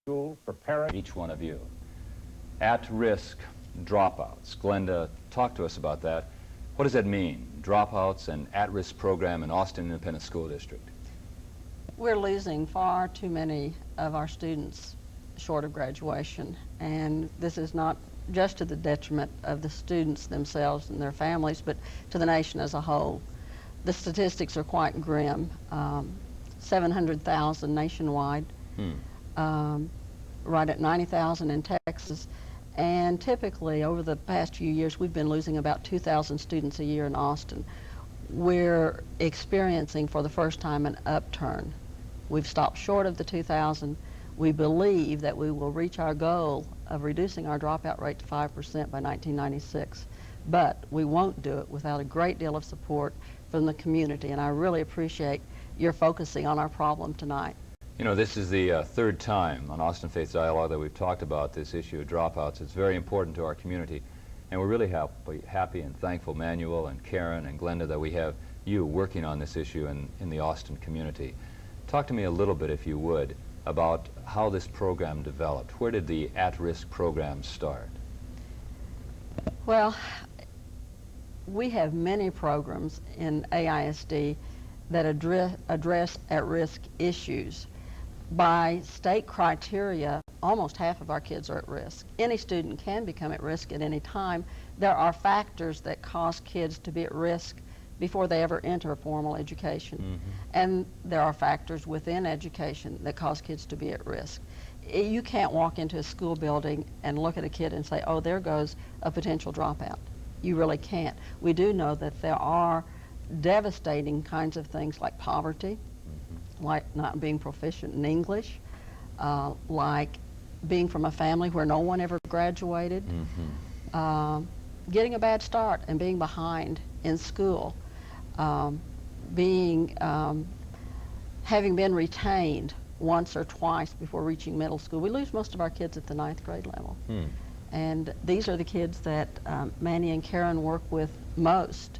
school for parents. Each one of you. At-risk dropouts. Glenda, talk to us about that. What does that mean, dropouts and at-risk program in Austin Independent School District? We're losing far too many of our students short of graduation, and this is not just to the detriment of the students themselves and their families, but to the nation as a whole. The statistics are quite grim. 700,000 nationwide, right at 90,000 in Texas, and typically over the past few years we've been losing about 2,000 students a year in Austin. We're experiencing for the first time an upturn. We've stopped short of the 2,000. We believe that we will reach our goal of reducing our dropout rate to 5% by 1996. But we won't do it without a great deal of support from the community, and I really appreciate your focusing on our problem tonight. You know, this is the third time on Austin Faith Dialogue that we've talked about this issue of dropouts. It's very important to our community, and we're really happy and thankful, Manuel and Karen and Glenda, that we have you working on this issue in the Austin community. Talk to me a little bit, if you would, about how this program developed. Where did the at-risk program start? Well, we have many programs in AISD that address at-risk issues. By state criteria, almost half of our kids are at risk. Any student can become at risk at any time. There are factors that cause kids to be at risk before they ever enter a formal education. And there are factors within education that cause kids to be at risk. You can't walk into a school building and look at a kid and say, oh, there goes a potential dropout. You really can't. We do know that there are devastating kinds of things like poverty, like not being proficient in English, like being from a family where no one ever graduated, getting a bad start and being behind in school, having been retained once or twice before reaching middle school. We lose most of our kids at the 9th grade level. And these are the kids that Manny and Karen work with most.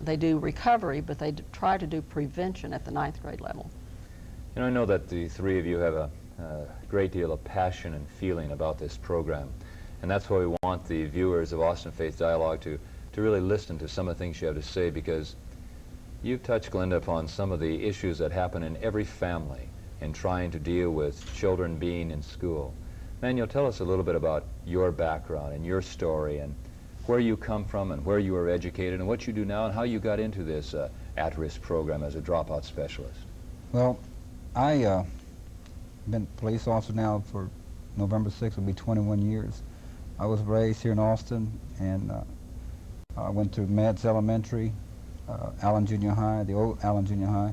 They do recovery, but they try to do prevention at the 9th grade level. You know, I know that the three of you have a great deal of passion and feeling about this program, and that's why we want the viewers of Austin Faith Dialogue to really listen to some of the things you have to say, because you've touched, Glenda, upon some of the issues that happen in every family in trying to deal with children being in school. Manuel, tell us a little bit about your background and your story and where you come from and where you were educated and what you do now and how you got into this at-risk program as a dropout specialist. Well, I've been a police officer now for November 6th, will be 21 years. I was raised here in Austin, and I went to Meds Elementary, Allen Junior High, the old Allen Junior High,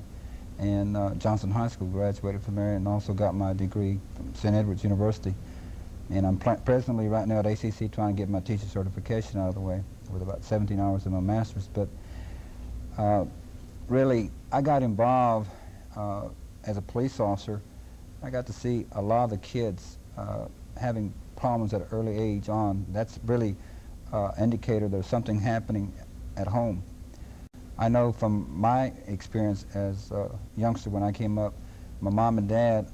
and Johnson High School, graduated from there, and also got my degree from St. Edward's University. And I'm presently right now at ACC trying to get my teacher certification out of the way with about 17 hours of my master's. But really, I got involved as a police officer. I got to see a lot of the kids having problems at an early age on. That's really indicator there's something happening at home. I know from my experience as a youngster when I came up, my mom and dad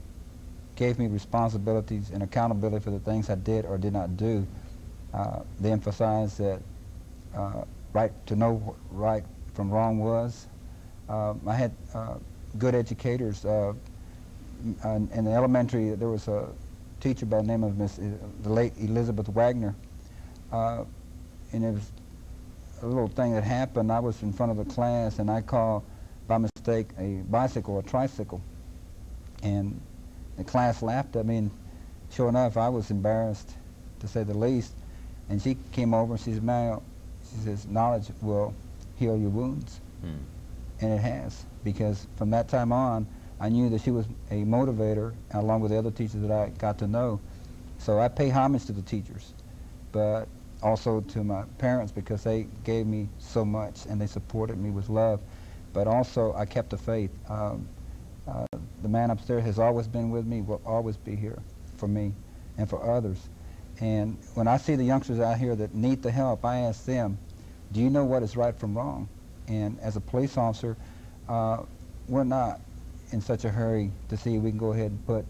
gave me responsibilities and accountability for the things I did or did not do. They emphasized that right to know what right from wrong was. I had good educators. In the elementary, there was a teacher by the name of the late Elizabeth Wagner, and it was a little thing that happened. I was in front of the class, and I called by mistake a bicycle, a tricycle, and the class laughed at me, and sure enough, I was embarrassed, to say the least. And she came over and she said, "Manuel," she says, "knowledge will heal your wounds." And it has, because from that time on, I knew that she was a motivator, along with the other teachers that I got to know. So I pay homage to the teachers, but also to my parents, because they gave me so much and they supported me with love. But also, I kept the faith. The man upstairs has always been with me, will always be here for me and for others. And when I see the youngsters out here that need the help, I ask them, do you know what is right from wrong? And as a police officer, we're not in such a hurry to see if we can go ahead and put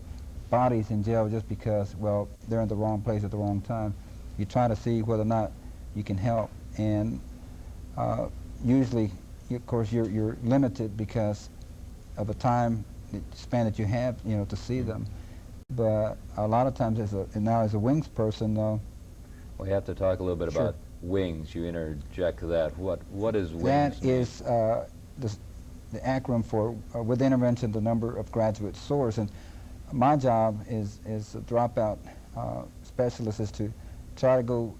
bodies in jail just because, well, they're in the wrong place at the wrong time. You try to see whether or not you can help, and usually, of course, you're limited because of the time span that you have, to see them. But a lot of times, as a wings person, We have to talk a little bit Sure. about wings. You interject that. What is wings? that mean? is the acronym for with intervention, the number of graduate soars. And my job is a dropout specialist is to try to go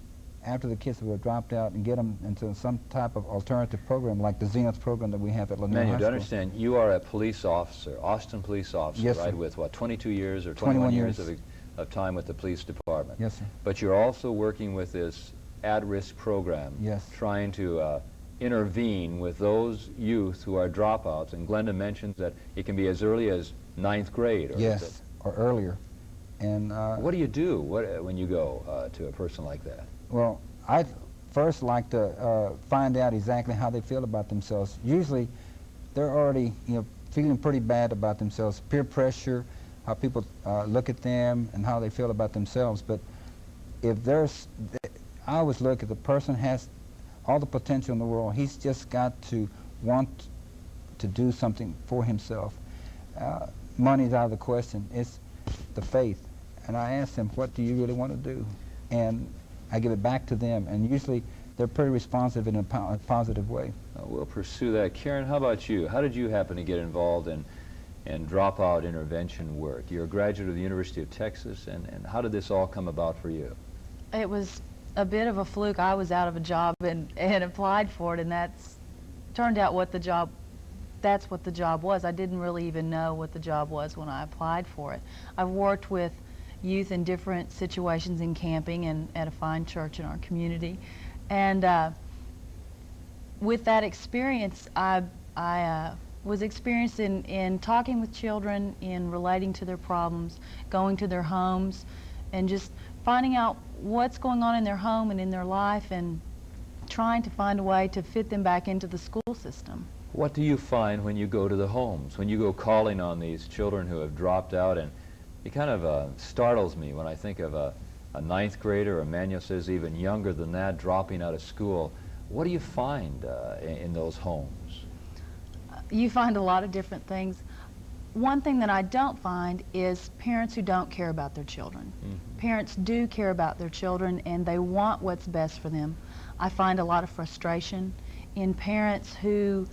after the kids who have dropped out and get them into some type of alternative program, like the Zenith program that we have at Lanier Manu, High to School. understand, you are a police officer, Austin police officer, Yes, right? sir. With what, 22 years or 21 years years. of time with the police department? Yes, sir. But you're also working with this at-risk program, Yes. trying to intervene with those youth who are dropouts. And Glenda mentions that it can be as early as 9th grade. Or is Yes, it- or earlier. And What do you do when you go to a person like that? well, I'd first like to find out exactly how they feel about themselves. Usually, they're already, feeling pretty bad about themselves. Peer pressure, how people look at them, and how they feel about themselves. But if I always look at the person has all the potential in the world. He's just got to want to do something for himself. Money's out of the question. It's the faith. And I ask them, what do you really want to do? And I give it back to them. And usually they're pretty responsive in a positive way. We'll pursue that. Karen, how about you? How did you happen to get involved in dropout intervention work? You're a graduate of the University of Texas, and how did this all come about for you? It was a bit of a fluke. I was out of a job and applied for it, and that's turned out that's what the job was. I didn't really even know what the job was when I applied for it. I've worked with youth in different situations in camping and at a fine church in our community. And with that experience, I was experienced in talking with children, in relating to their problems, going to their homes, and just finding out what's going on in their home and in their life, and trying to find a way to fit them back into the school system. What do you find when you go to the homes, when you go calling on these children who have dropped out? And it kind of startles me when I think of a 9th grader, or Manuel says even younger than that, dropping out of school. What do you find in those homes? You find a lot of different things. One thing that I don't find is parents who don't care about their children. Mm-hmm. Parents do care about their children, and they want what's best for them. I find a lot of frustration in parents who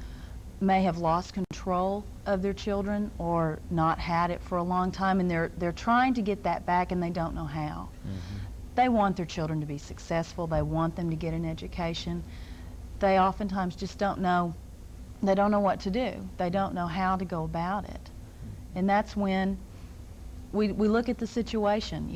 may have lost control of their children or not had it for a long time, and they're trying to get that back, and they don't know how. Mm-hmm. They want their children to be successful. They want them to get an education. They oftentimes just don't know. They don't know what to do. They don't know how to go about it. And that's when we look at the situation.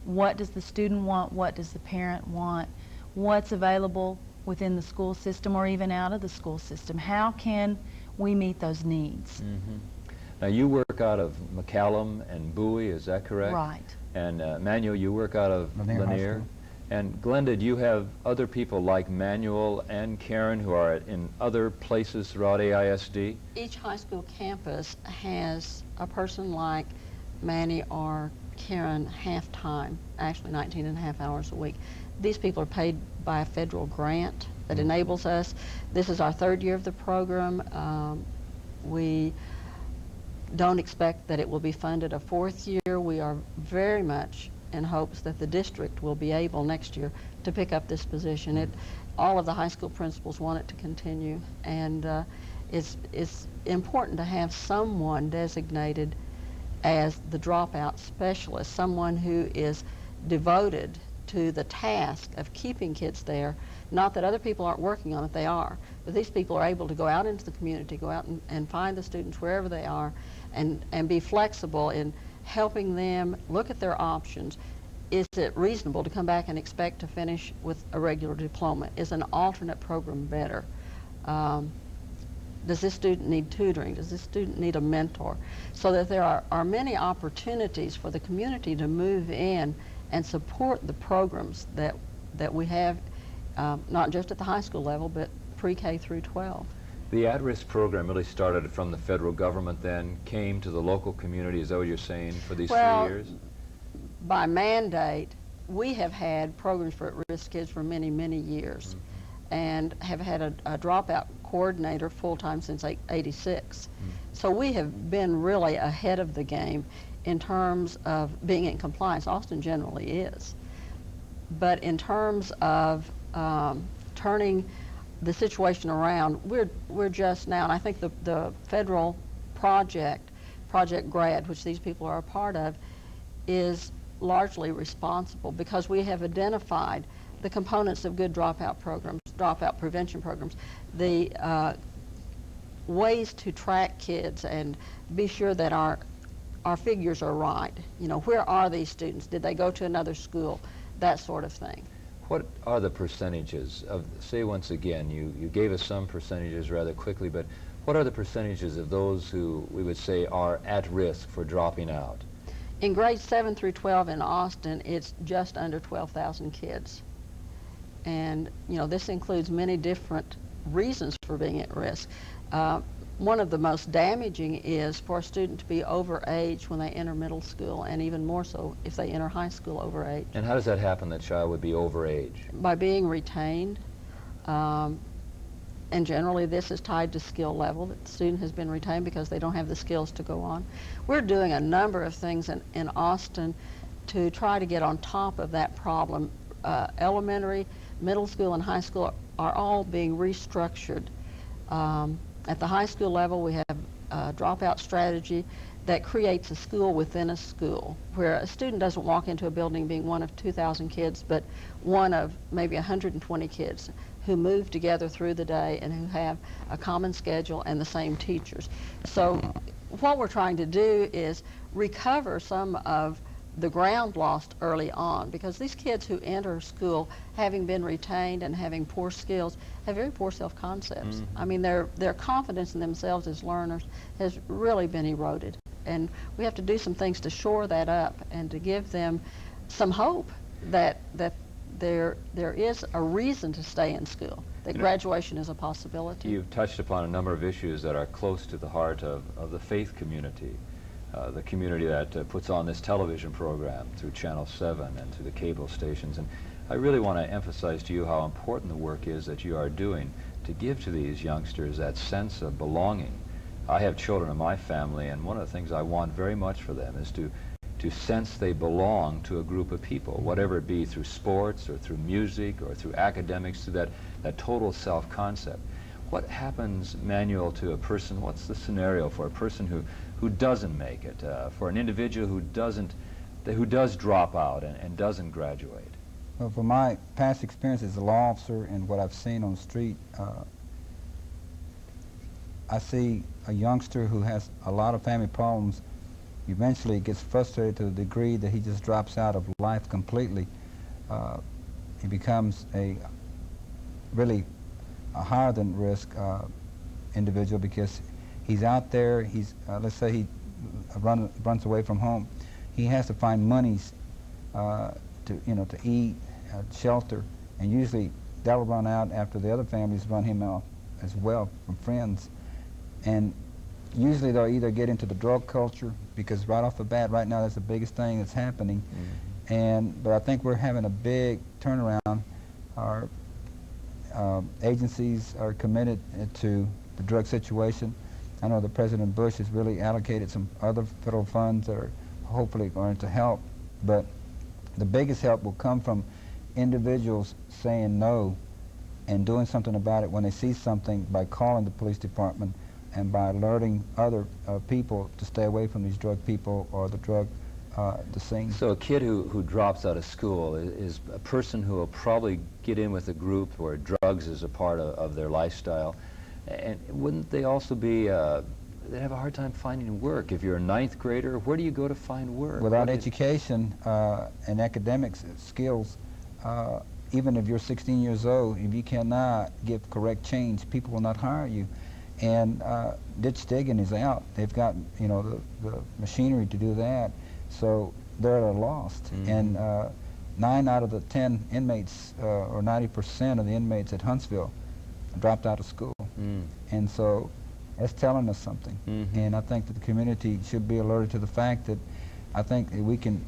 What does the student want? What does the parent want? What's available within the school system or even out of the school system? How can we meet those needs? Mm-hmm. Now, you work out of McCallum and Bowie, is that correct? Right. And Manuel, you work out of Lanier High Lanier. School. And Glenda, do you have other people like Manuel and Karen who are in other places throughout AISD? Each high school campus has a person like Manny or Karen half-time, actually 19 and a half hours a week. These people are paid by a federal grant that enables us. This is our 3rd year of the program. We don't expect that it will be funded a 4th year. We are very much in hopes that the district will be able next year to pick up this position. All of the high school principals want it to continue, and it's important to have someone designated as the dropout specialist, someone who is devoted to the task of keeping kids there. Not that other people aren't working on it, they are, but these people are able to go out into the community, go out and find the students wherever they are, and be flexible in helping them look at their options. Is it reasonable to come back and expect to finish with a regular diploma? Is an alternate program better? Does this student need tutoring? Does this student need a mentor? So that there are many opportunities for the community to move in and support the programs that we have, not just at the high school level, but pre-K through 12. The at-risk program really started from the federal government, then came to the local community. Is that what you're saying for these 3 years? By mandate, we have had programs for at-risk kids for many, many years, and have had a dropout coordinator full-time since '86. So we have been really ahead of the game in terms of being in compliance. Austin generally is. But in terms of turning the situation around, we're just now, and I think the federal project, Project GRAD, which these people are a part of, is largely responsible because we have identified the components of good dropout programs, dropout prevention programs, the ways to track kids and be sure that our figures are right. You know, where are these students? Did they go to another school? That sort of thing. What are the percentages of, say once again, you gave us some percentages rather quickly, but what are the percentages of those who we would say are at risk for dropping out? In grades 7 through 12 in Austin, it's just under 12,000 kids. And, you know, this includes many different reasons for being at risk. One of the most damaging is for a student to be over age when they enter middle school, and even more so if they enter high school over age. And how does that happen, that child would be over age? By being retained, and generally this is tied to skill level. The student has been retained because they don't have the skills to go on. We're doing a number of things in Austin to try to get on top of that problem. Elementary, middle school, and high school are all being restructured. At the high school level, we have a dropout strategy that creates a school within a school, where a student doesn't walk into a building being one of 2,000 kids, but one of maybe 120 kids who move together through the day and who have a common schedule and the same teachers. So what we're trying to do is recover some of the ground lost early on, because these kids who enter school having been retained and having poor skills have very poor self-concepts. I mean, their confidence in themselves as learners has really been eroded, and we have to do some things to shore that up and to give them some hope that there is a reason to stay in school, that graduation is a possibility. You've touched upon a number of issues that are close to the heart of the faith community. The community that puts on this television program through Channel 7 and through the cable stations. And I really want to emphasize to you how important the work is that you are doing to give to these youngsters that sense of belonging. I have children in my family, and one of the things I want very much for them is to sense they belong to a group of people, whatever it be through sports or through music or through academics, through that total self-concept. What happens, Manuel, to a person, what's the scenario for a person who doesn't make it, for an individual who does drop out and doesn't graduate? Well, from my past experience as a law officer and what I've seen on the street, I see a youngster who has a lot of family problems eventually gets frustrated to the degree that he just drops out of life completely. He becomes really a higher than risk individual, because he's out there, he's, let's say he runs away from home. He has to find monies to eat, shelter, and usually that'll run out after the other families run him out as well from friends. And usually they'll either get into the drug culture, because right off the bat, right now, that's the biggest thing that's happening. But I think we're having a big turnaround. Our agencies are committed to the drug situation. I know that President Bush has really allocated some other federal funds that are hopefully going to help, but the biggest help will come from individuals saying no and doing something about it when they see something, by calling the police department and by alerting other people to stay away from these drug people or the scene. So a kid who drops out of school is a person who will probably get in with a group where drugs is a part of their lifestyle. And wouldn't they also be, they'd have a hard time finding work? If you're a 9th grader, where do you go to find work? Without education and academics skills, even if you're 16 years old, if you cannot give correct change, people will not hire you. And ditch digging is out. They've got, the machinery to do that. So they're at a loss. And 9 out of the 10 inmates, or 90% of the inmates at Huntsville, dropped out of school. And so that's telling us something. And I think that the community should be alerted to the fact that I think that we can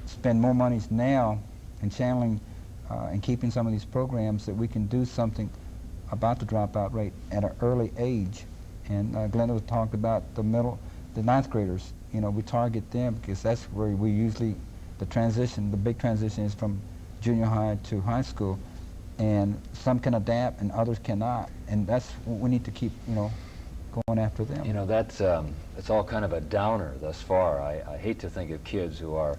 spend more monies now in channeling and keeping some of these programs, that we can do something about the dropout rate at an early age. And Glenda talked about the ninth graders. You know, we target them because that's where we usually, the big transition is from junior high to high school. And some can adapt and others cannot. And that's what we need to keep, going after them. You know, that's all kind of a downer thus far. I hate to think of kids who are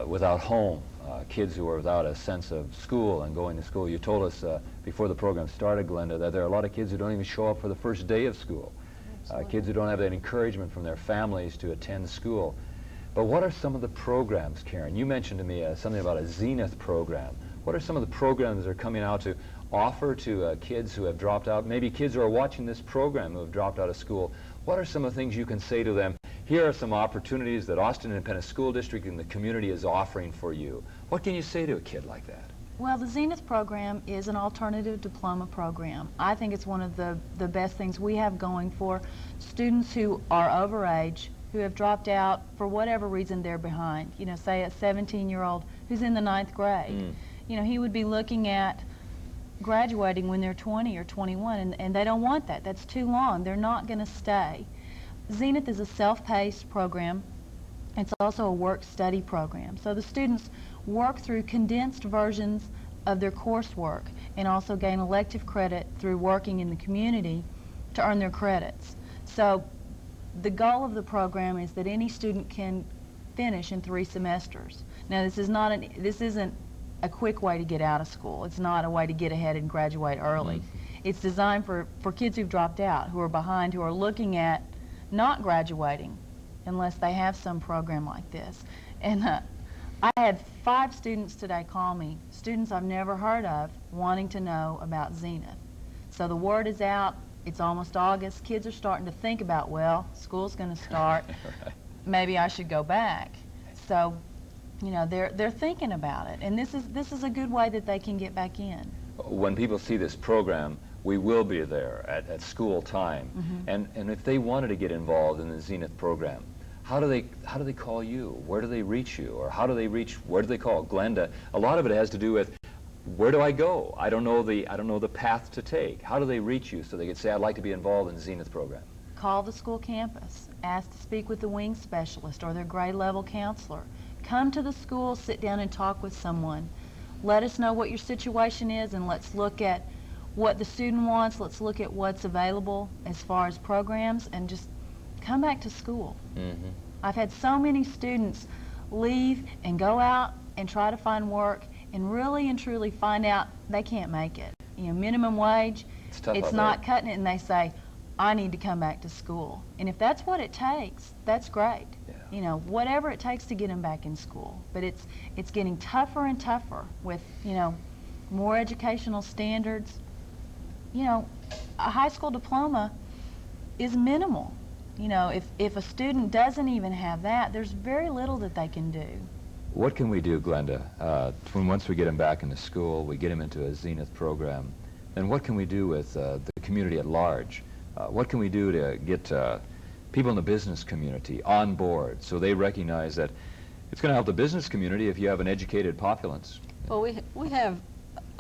without home, kids who are without a sense of school and going to school. You told us before the program started, Glenda, that there are a lot of kids who don't even show up for the first day of school. Kids who don't have that encouragement from their families to attend school. But what are some of the programs, Karen? You mentioned to me something about a Zenith program. What are some of the programs that are coming out to offer to kids who have dropped out, maybe kids who are watching this program who have dropped out of school? What are some of the things you can say to them? Here are some opportunities that Austin Independent School District and the community is offering for you. What can you say to a kid like that? Well, the Zenith program is an alternative diploma program. I think it's one of the best things we have going for students who are over age, who have dropped out for whatever reason they're behind. You know, say a 17-year-old who's in the 9th grade. You know, he would be looking at graduating when they're 20 or 21, and they don't want that. That's too long. They're not going to stay. Zenith is a self-paced program. It's also a work-study program. So the students work through condensed versions of their coursework and also gain elective credit through working in the community to earn their credits. So the goal of the program is that any student can finish in 3 semesters. Now, this isn't a quick way to get out of school. It's not a way to get ahead and graduate early. It's designed for kids who've dropped out, who are behind, who are looking at not graduating unless they have some program like this. And I had 5 students today call me, students I've never heard of, wanting to know about Zenith. So the word is out. It's almost August. Kids are starting to think about, well, school's going to start. Right. Maybe I should go back. So, you know, they're thinking about it, and this is a good way that they can get back in. When people see this program, we will be there at school time. And if they wanted to get involved in the Zenith program, how do they call you? Where do they reach you? Or where do they call Glenda? A lot of it has to do with, where do I go? I don't know the path to take. How do they reach you so they can say, I'd like to be involved in the Zenith program? Call the school campus. Ask to speak with the wing specialist or their grade level counselor. Come to the school, sit down and talk with someone. Let us know what your situation is, and let's look at what the student wants. Let's look at what's available as far as programs, and just come back to school. I've had so many students leave and go out and try to find work and really and truly find out they can't make it. You know, minimum wage, it's not cutting it, and they say, I need to come back to school. And if that's what it takes, that's great. Yeah. You know, whatever it takes to get them back in school. But it's getting tougher and tougher with, you know, more educational standards. You know, a high school diploma is minimal. You know, if a student doesn't even have that, there's very little that they can do. What can we do, Glenda, once we get them back into school, we get them into a Zenith program, then what can we do with the community at large? What can we do to get people in the business community on board so they recognize that it's going to help the business community if you have an educated populace? Well, we have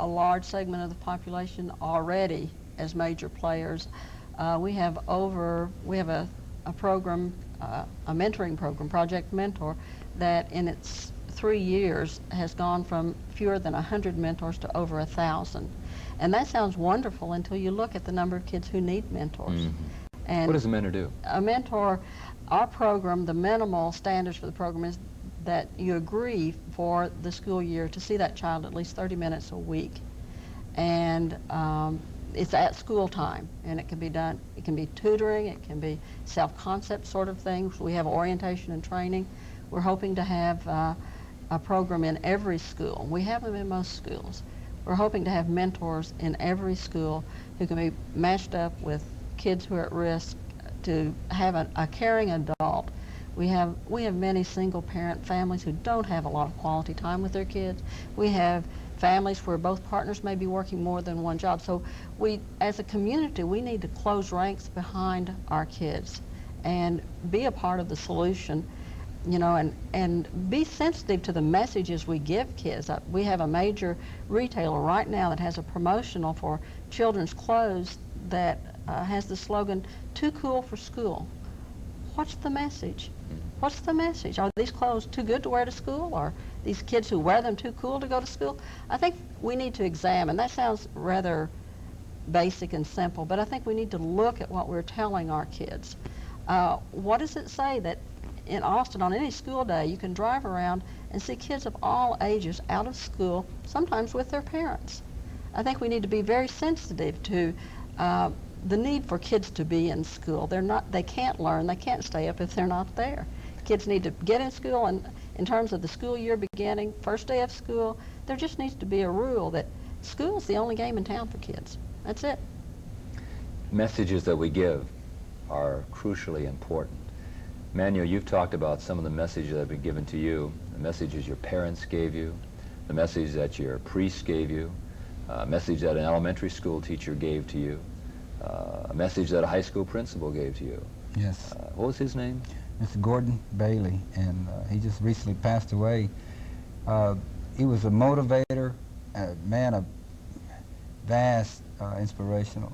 a large segment of the population already as major players. We have a program, a mentoring program, Project Mentor, that in its 3 years has gone from fewer than 100 mentors to over 1,000. And that sounds wonderful until you look at the number of kids who need mentors. And what does a mentor do? A mentor, our program, the minimal standards for the program is that you agree for the school year to see that child at least 30 minutes a week. And it's at school time, and it can be done, it can be tutoring, it can be self-concept sort of things. We have orientation and training. We're hoping to have a program in every school. We have them in most schools. We're hoping to have mentors in every school who can be matched up with kids who are at risk to have a caring adult We have many single parent families who don't have a lot of quality time with their kids. We have families where both partners may be working more than one job. So we, as a community, we need to close ranks behind our kids and be a part of the solution, you know, and be sensitive to the messages we give kids. We have a major retailer right now that has a promotional for children's clothes that has the slogan, "Too cool for school." What's the message? What's the message? Are these clothes too good to wear to school? Or these kids who wear them too cool to go to school? I think we need to examine. That sounds rather basic and simple, but I think we need to look at what we're telling our kids. What does it say that in Austin on any school day you can drive around and see kids of all ages out of school, sometimes with their parents? I think we need to be very sensitive to the need for kids to be in school. They can't learn, they can't stay up if they're not there. Kids need to get in school, and in terms of the school year beginning, first day of school, there just needs to be a rule that school's the only game in town for kids. That's it. Messages that we give are crucially important. Manuel, you've talked about some of the messages that have been given to you, the messages your parents gave you, the message that your priest gave you, a message that an elementary school teacher gave to you, a message that a high school principal gave to you. Yes. What was his name? Mr. Gordon Bailey, and he just recently passed away. He was a motivator, a man of vast inspirational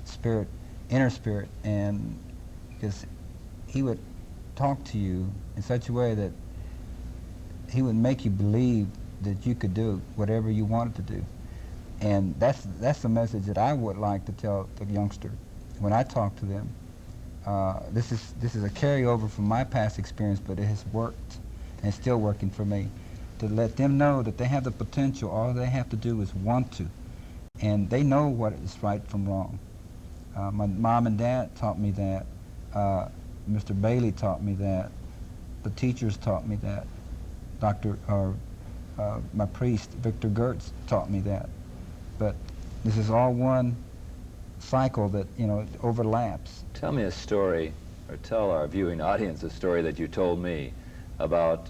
spirit, inner spirit, and because he would talk to you in such a way that he would make you believe that you could do whatever you wanted to do. And that's the message that I would like to tell the youngster when I talk to them. This is a carryover from my past experience, but it has worked and it's still working for me. To let them know that they have the potential. All they have to do is want to, and they know what is right from wrong. My mom and dad taught me that. Mr. Bailey taught me that. The teachers taught me that. My priest, Victor Gertz, taught me that. But this is all one cycle that, you know, overlaps. Tell me a story, or tell our viewing audience a story that you told me about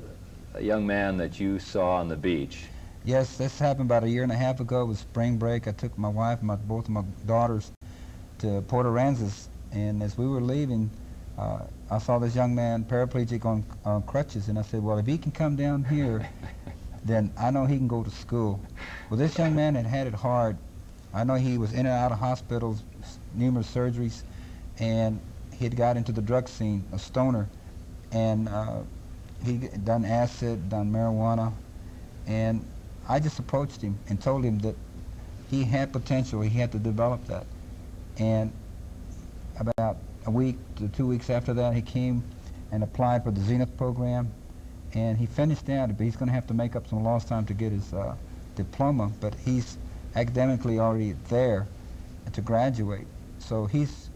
a young man that you saw on the beach. Yes, this happened about a year and a half ago. It was spring break. I took my wife and both of my daughters to Port Aransas, and as we were leaving, I saw this young man, paraplegic on crutches, and I said, well, if he can come down here, then I know he can go to school. Well, this young man had it hard. I know he was in and out of hospitals, numerous surgeries, and he had got into the drug scene, a stoner, and he done acid, done marijuana, and I just approached him and told him that he had potential, he had to develop that. And about a week to 2 weeks after that, he came and applied for the Zenith program, and he finished that, but he's going to have to make up some lost time to get his diploma, but he's academically already there to graduate. So he's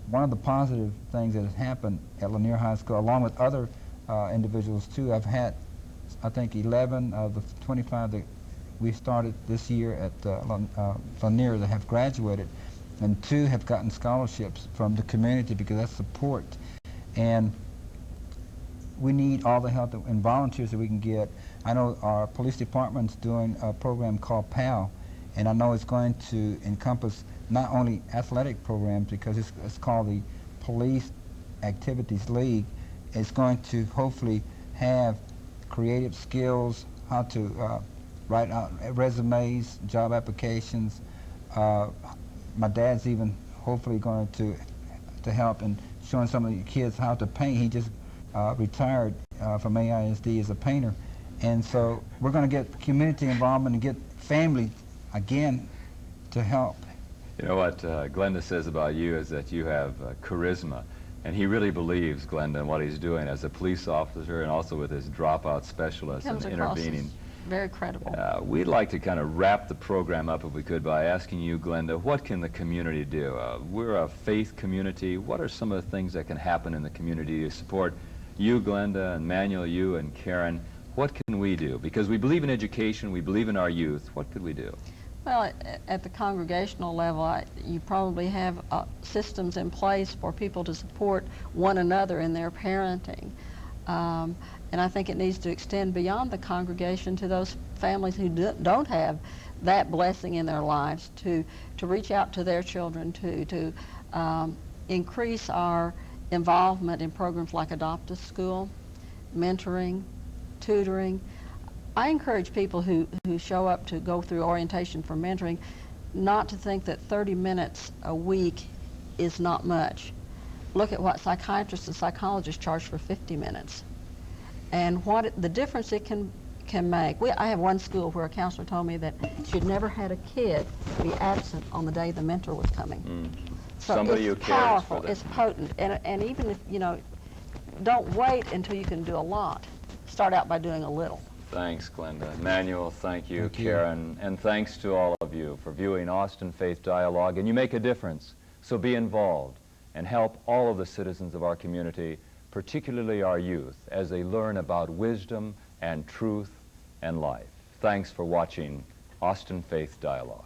one of the positive things that has happened at Lanier High School, along with other individuals too. I've had, I think, 11 of the 25 that we started this year at Lanier that have graduated, and 2 have gotten scholarships from the community because that's support. And we need all the help and volunteers that we can get. I know our police department's doing a program called PAL, and I know it's going to encompass not only athletic programs, because it's called the Police Activities League. It's going to hopefully have creative skills, how to write out resumes, job applications. My dad's even hopefully going to help in showing some of the kids how to paint. He just retired from AISD as a painter. And so we're going to get community involvement and get family, again, to help. You know what Glenda says about you is that you have charisma, and he really believes, Glenda, in what he's doing as a police officer and also with his dropout specialist and intervening. Very credible. We'd like to kind of wrap the program up, if we could, by asking you, Glenda, what can the community do? We're a faith community. What are some of the things that can happen in the community to support you, Glenda, and Manuel, you, and Karen? What can we do? Because we believe in education, we believe in our youth. What could we do? Well, at the congregational level, you probably have systems in place for people to support one another in their parenting. And I think it needs to extend beyond the congregation to those families who don't have that blessing in their lives to reach out to their children, to increase our involvement in programs like Adopt a School, mentoring, tutoring. I encourage people who show up to go through orientation for mentoring not to think that 30 minutes a week is not much. Look at what psychiatrists and psychologists charge for 50 minutes and the difference it can make. I have one school where a counselor told me that she'd never had a kid be absent on the day the mentor was coming. So Somebody it's who cares powerful, for them. it's potent, and even if, don't wait until you can do a lot. Start out by doing a little. Thanks, Glenda. Emmanuel, thank you. Thank you. Karen, and thanks to all of you for viewing Austin Faith Dialogue. And you make a difference, so be involved and help all of the citizens of our community, particularly our youth, as they learn about wisdom and truth and life. Thanks for watching Austin Faith Dialogue.